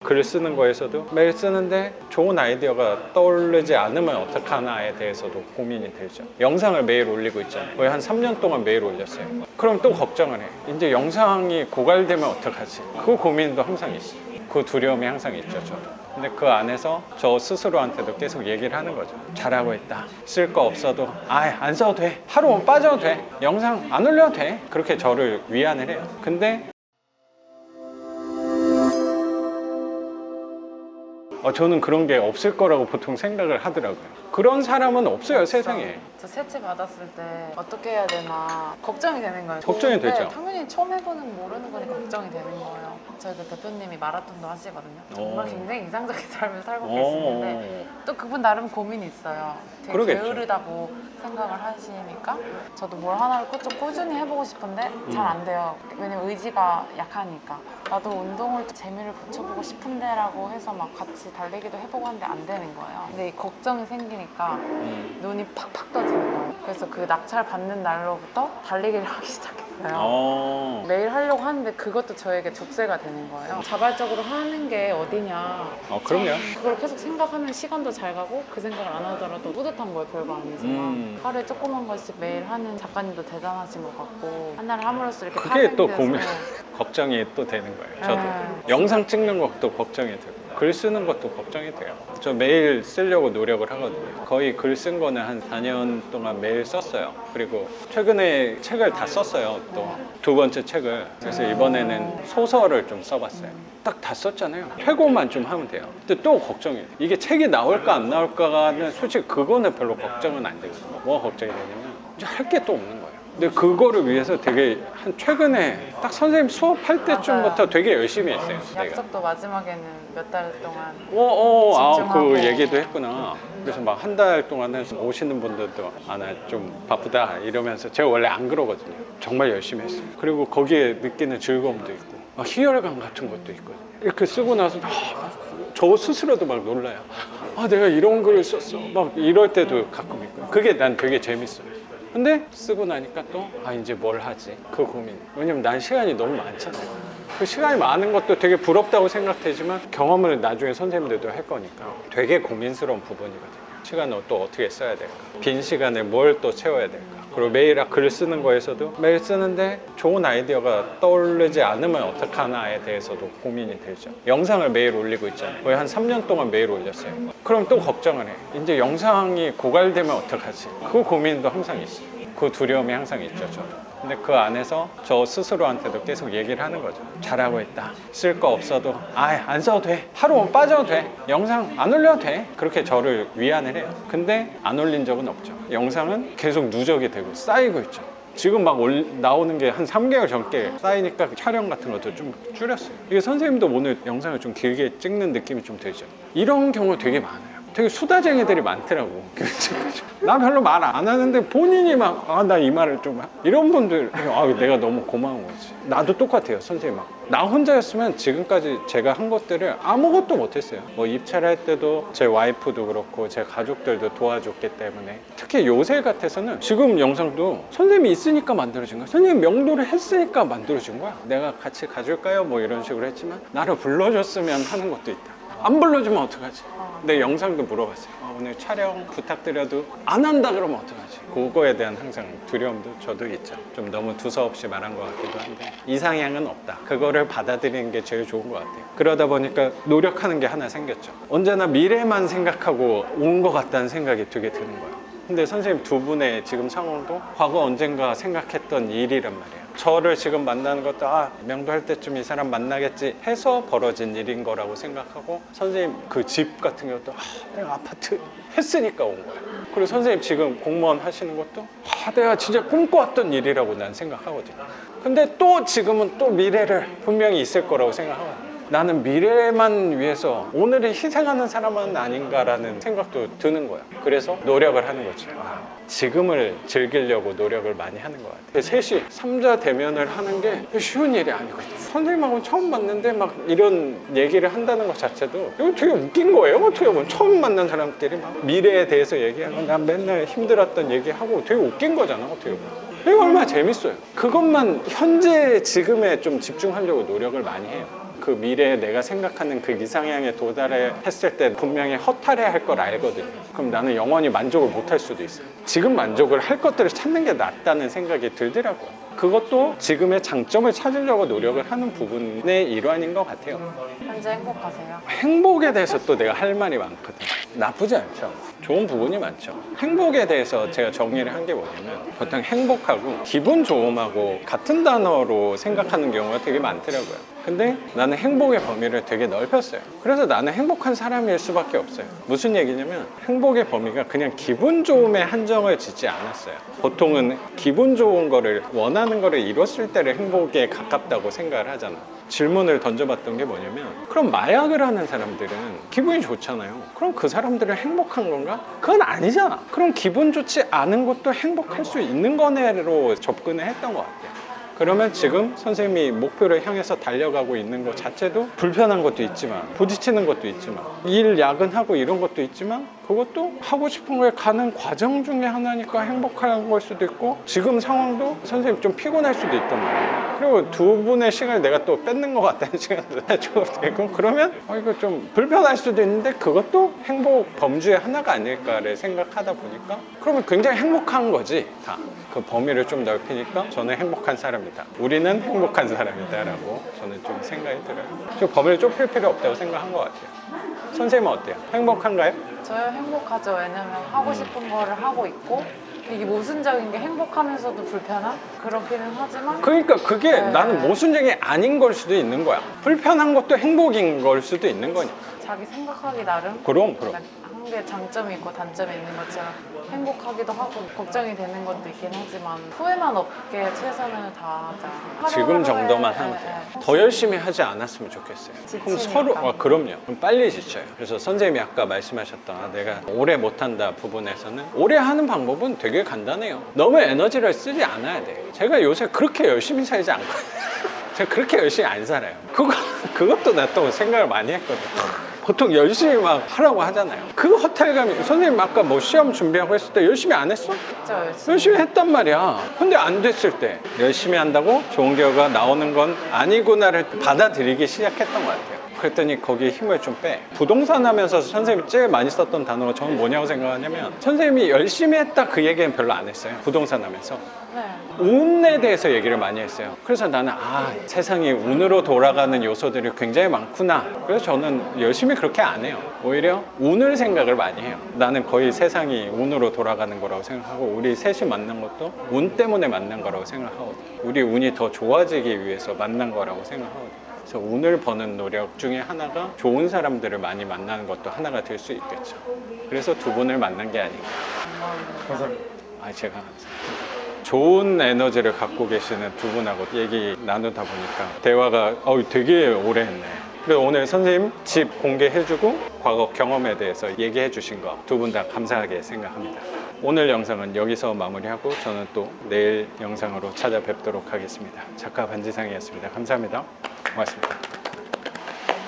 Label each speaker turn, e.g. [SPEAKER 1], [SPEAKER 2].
[SPEAKER 1] 글 쓰는 거에서도 매일 쓰는데 좋은 아이디어가 떠오르지 않으면 어떡하나에 대해서도 고민이 들죠. 영상을 매일 올리고 있잖아요. 거의 한 3년 동안 매일 올렸어요. 그럼 또 걱정을 해. 이제 영상이 고갈되면 어떡하지? 그 고민도 항상 있어요. 그 두려움이 항상 있죠, 저도. 근데 그 안에서 저 스스로한테도 계속 얘기를 하는 거죠. 잘하고 있다. 쓸 거 없어도 안 써도 돼. 하루만 빠져도 돼. 영상 안 올려도 돼. 그렇게 저를 위안을 해요. 근데 저는 그런 게 없을 거라고 보통 생각을 하더라고요. 그런 사람은 없어요, 세상에.
[SPEAKER 2] 저 새치 받았을 때 어떻게 해야 되나 걱정이 되는 거예요.
[SPEAKER 1] 걱정이
[SPEAKER 2] 좋은데
[SPEAKER 1] 되죠.
[SPEAKER 2] 당연히 처음 해보는 모르는 거니까 걱정이 되는 거예요. 저희 그 대표님이 마라톤도 하시거든요. 정말 굉장히 이상적인 삶을 살고 계시는데 또 그분 나름 고민이 있어요. 되게
[SPEAKER 1] 그러겠죠.
[SPEAKER 2] 게으르다고 생각을 하시니까 저도 뭘 하나를 좀 꾸준히 해보고 싶은데 잘 안 돼요. 왜냐면 의지가 약하니까. 나도 운동을 재미를 붙여보고 싶은데 라고 해서 막 같이 달리기도 해보고 하는데 안 되는 거예요. 근데 이 걱정이 생기니까 눈이 팍팍 떠지는 거예요. 그래서 그 낙찰 받는 날로부터 달리기를 하기 시작했어요. 매일 하려고 하는데 그것도 저에게 족쇄가 되는 거예요. 자발적으로 하는 게 어디냐.
[SPEAKER 1] 그럼요.
[SPEAKER 2] 그걸 계속 생각하면 시간도 잘 가고 그 생각을 안 하더라도 뿌듯한 거예요. 별거 아니지만 하루에 조그만 것씩 매일 하는 작가님도 대단하신 것 같고 하나를 함으로써 이렇게
[SPEAKER 1] 그게 또
[SPEAKER 2] 파생돼서
[SPEAKER 1] 걱정이 또 되는 거예요. 저도 영상 찍는 것도 걱정이 되고 글 쓰는 것도 걱정이 돼요. 저 매일 쓰려고 노력을 하거든요. 거의 글 쓴 거는 한 4년 동안 매일 썼어요. 그리고 최근에 책을 다 썼어요. 또 두 번째 책을. 그래서 이번에는 소설을 좀 써봤어요. 딱 다 썼잖아요. 최고만 좀 하면 돼요. 근데 또 걱정이 돼요. 이게 책이 나올까 안 나올까는 솔직히 그거는 별로 걱정은 안 되거든요. 뭐가 걱정이 되냐면 이제 할 게 또 없는 거예요. 근데 그거를 위해서 되게 한 최근에 딱 선생님 수업할 때쯤부터 되게 열심히 했어요.
[SPEAKER 2] 약속도 마지막에는 몇 달 동안
[SPEAKER 1] 그 얘기도 했구나. 그래서 막 한 달 동안은 오시는 분들도 나 좀 바쁘다 이러면서 제가 원래 안 그러거든요. 정말 열심히 했어요. 그리고 거기에 느끼는 즐거움도 있고 희열감 같은 것도 있거든요. 이렇게 쓰고 나서 저 스스로도 막 놀라요. 내가 이런 글을 썼어. 막 이럴 때도 가끔 있고요. 그게 난 되게 재밌어요. 근데 쓰고 나니까 또 이제 뭘 하지? 그 고민. 왜냐면 난 시간이 너무 많잖아요. 그 시간이 많은 것도 되게 부럽다고 생각되지만 경험을 나중에 선생님들도 할 거니까 되게 고민스러운 부분이거든요. 시간을 또 어떻게 써야 될까? 빈 시간에 뭘 또 채워야 될까? 그리고 매일 글 쓰는 거에서도 매일 쓰는데 좋은 아이디어가 떠오르지 않으면 어떡하나에 대해서도 고민이 들죠. 영상을 매일 올리고 있잖아요. 거의 한 3년 동안 매일 올렸어요. 그럼 또 걱정을 해. 이제 영상이 고갈되면 어떡하지? 그 고민도 항상 있어요. 그 두려움이 항상 있죠, 저도. 근데 그 안에서 저 스스로한테도 계속 얘기를 하는 거죠. 잘하고 있다. 쓸 거 없어도 안 써도 돼. 하루만 빠져도 돼. 영상 안 올려도 돼. 그렇게 저를 위안을 해요. 근데 안 올린 적은 없죠. 영상은 계속 누적이 되고 쌓이고 있죠. 지금 막 나오는 게 한 3개월 전께 쌓이니까 촬영 같은 것도 좀 줄였어요. 이게 선생님도 오늘 영상을 좀 길게 찍는 느낌이 좀 들죠. 이런 경우 되게 많아요. 되게 수다쟁이들이 많더라고. 나 별로 말 안 하는데 본인이 막 나 이 말을 좀 이런 분들 내가 너무 고마운 거지. 나도 똑같아요. 선생님 나 혼자였으면 지금까지 제가 한 것들을 아무것도 못했어요. 뭐 입찰할 때도 제 와이프도 그렇고 제 가족들도 도와줬기 때문에 특히 요새 같아서는 지금 영상도 선생님이 있으니까 만들어진 거야. 선생님 명도를 했으니까 만들어진 거야. 내가 같이 가줄까요? 뭐 이런 식으로 했지만 나를 불러줬으면 하는 것도 있다. 안 불러주면 어떡하지? 내 영상도 물어봤어요. 오늘 촬영 부탁드려도 안 한다 그러면 어떡하지? 그거에 대한 항상 두려움도 저도 있죠. 좀 너무 두서없이 말한 것 같기도 한데 이상향은 없다. 그거를 받아들이는 게 제일 좋은 것 같아요. 그러다 보니까 노력하는 게 하나 생겼죠. 언제나 미래만 생각하고 온 것 같다는 생각이 되게 드는 거예요. 근데 선생님 두 분의 지금 상황도 과거 언젠가 생각했던 일이란 말이에요. 저를 지금 만나는 것도 명도할 때쯤 이 사람 만나겠지 해서 벌어진 일인 거라고 생각하고 선생님 그 집 같은 것도 내가 아파트 했으니까 온 거예요. 그리고 선생님 지금 공무원 하시는 것도 내가 진짜 꿈꿔왔던 일이라고 난 생각하거든요. 근데 또 지금은 또 미래를 분명히 있을 거라고 생각하거든요. 나는 미래만 위해서 오늘을 희생하는 사람은 아닌가라는 생각도 드는 거야. 그래서 노력을 하는 거지. 지금을 즐기려고 노력을 많이 하는 것 같아요. 셋이 삼자 대면을 하는 게 쉬운 일이 아니거든요. 선생님하고 처음 봤는데 막 이런 얘기를 한다는 것 자체도 이거 되게 웃긴 거예요. 어떻게 보면 처음 만난 사람끼리 막 미래에 대해서 얘기하고 난 맨날 힘들었던 얘기하고 되게 웃긴 거잖아. 어떻게 보면 이거 얼마나 재밌어요. 그것만 현재 지금에 좀 집중하려고 노력을 많이 해요. 그 미래에 내가 생각하는 그 이상향에 도달해 했을 때 분명히 허탈해 할 걸 알거든요. 그럼 나는 영원히 만족을 못 할 수도 있어요. 지금 만족을 할 것들을 찾는 게 낫다는 생각이 들더라고요. 그것도 지금의 장점을 찾으려고 노력을 하는 부분의 일환인 것 같아요.
[SPEAKER 2] 현재 행복하세요?
[SPEAKER 1] 행복에 대해서 또 내가 할 말이 많거든. 나쁘지 않죠. 좋은 부분이 많죠. 행복에 대해서 제가 정리를 한 게 뭐냐면 보통 행복하고 기분 좋음하고 같은 단어로 생각하는 경우가 되게 많더라고요. 근데 나는 행복의 범위를 되게 넓혔어요. 그래서 나는 행복한 사람일 수밖에 없어요. 무슨 얘기냐면 행복의 범위가 그냥 기분 좋음에 한정을 짓지 않았어요. 보통은 기분 좋은 거를 원하는 거를 이뤘을 때를 행복에 가깝다고 생각을 하잖아. 질문을 던져봤던 게 뭐냐면 그럼 마약을 하는 사람들은 기분이 좋잖아요. 그럼 그 사람들은 행복한 건가? 그건 아니잖아. 그럼 기분 좋지 않은 것도 행복할 수 있는 거네로 접근을 했던 것 같아요. 그러면 지금 선생님이 목표를 향해서 달려가고 있는 것 자체도 불편한 것도 있지만 부딪히는 것도 있지만 일 야근하고 이런 것도 있지만 그것도 하고 싶은 거에 가는 과정 중에 하나니까 행복한 걸 수도 있고 지금 상황도 선생님 좀 피곤할 수도 있단 말이에요. 그리고 두 분의 시간을 내가 또 뺏는 것 같다는 시간도 해주고 되고 그러면 이거 좀 불편할 수도 있는데 그것도 행복 범주의 하나가 아닐까를 생각하다 보니까 그러면 굉장히 행복한 거지 다. 그 범위를 좀 넓히니까 저는 행복한 사람이다. 우리는 행복한 사람이다 라고 저는 좀 생각이 들어요. 좀 범위를 좁힐 필요 없다고 생각한 것 같아요. 선생님은 어때요? 행복한가요?
[SPEAKER 2] 저요 행복하죠. 왜냐면 하고 싶은 거를 하고 있고 이게 모순적인 게 행복하면서도 불편한? 그렇기는 하지만
[SPEAKER 1] 그러니까 그게
[SPEAKER 2] 네.
[SPEAKER 1] 나는 모순적이 아닌 걸 수도 있는 거야. 불편한 것도 행복인 걸 수도 있는 거니까.
[SPEAKER 2] 자기 생각하기 나름
[SPEAKER 1] 그럼.
[SPEAKER 2] 한 개 장점이 있고 단점이 있는 것처럼 행복하기도 하고 걱정이 되는 것도 있긴 하지만 후회만 없게 최선을 다하자.
[SPEAKER 1] 지금 정도만
[SPEAKER 2] 하루하루에,
[SPEAKER 1] 하면
[SPEAKER 2] 네,
[SPEAKER 1] 돼요.
[SPEAKER 2] 네.
[SPEAKER 1] 더 열심히 하지 않았으면 좋겠어요. 그럼
[SPEAKER 2] 지치니까.
[SPEAKER 1] 서로 그럼요. 그럼 빨리 지쳐요. 그래서 선생님이 아까 말씀하셨던 내가 오래 못한다 부분에서는 오래 하는 방법은 되게 간단해요. 너무 에너지를 쓰지 않아야 돼. 제가 요새 그렇게 열심히 살지 않거든요. 제가 그렇게 열심히 안 살아요. 그것도 나 또 생각을 많이 했거든요. 보통 열심히 막 하라고 하잖아요. 그 허탈감이 선생님 아까 뭐 시험 준비하고 했을 때 열심히 안 했어?
[SPEAKER 2] 진짜
[SPEAKER 1] 열심히 했단 말이야. 근데 안 됐을 때 열심히 한다고 좋은 결과가 나오는 건 아니구나를 받아들이기 시작했던 것 같아요. 그랬더니 거기에 힘을 좀 빼. 부동산 하면서 선생님이 제일 많이 썼던 단어가 저는 뭐냐고 생각하냐면 선생님이 열심히 했다 그 얘기는 별로 안 했어요. 부동산 하면서.
[SPEAKER 2] 네.
[SPEAKER 1] 운에 대해서 얘기를 많이 했어요. 그래서 나는 세상이 운으로 돌아가는 요소들이 굉장히 많구나. 그래서 저는 열심히 그렇게 안 해요. 오히려 운을 생각을 많이 해요. 나는 거의 세상이 운으로 돌아가는 거라고 생각하고 우리 셋이 만난 것도 운 때문에 만난 거라고 생각하거든요. 우리 운이 더 좋아지기 위해서 만난 거라고 생각하거든요. 그래서 운을 버는 노력 중에 하나가 좋은 사람들을 많이 만나는 것도 하나가 될 수 있겠죠. 그래서 두 분을 만난 게 아닌가. 제가 좋은 에너지를 갖고 계시는 두 분하고 얘기 나누다 보니까 대화가 되게 오래 했네. 그래서 오늘 선생님 집 공개해주고 과거 경험에 대해서 얘기해 주신 거 두 분 다 감사하게 생각합니다. 오늘 영상은 여기서 마무리하고 저는 또 내일 영상으로 찾아뵙도록 하겠습니다. 작가 반지상이었습니다. 감사합니다. 고맙습니다.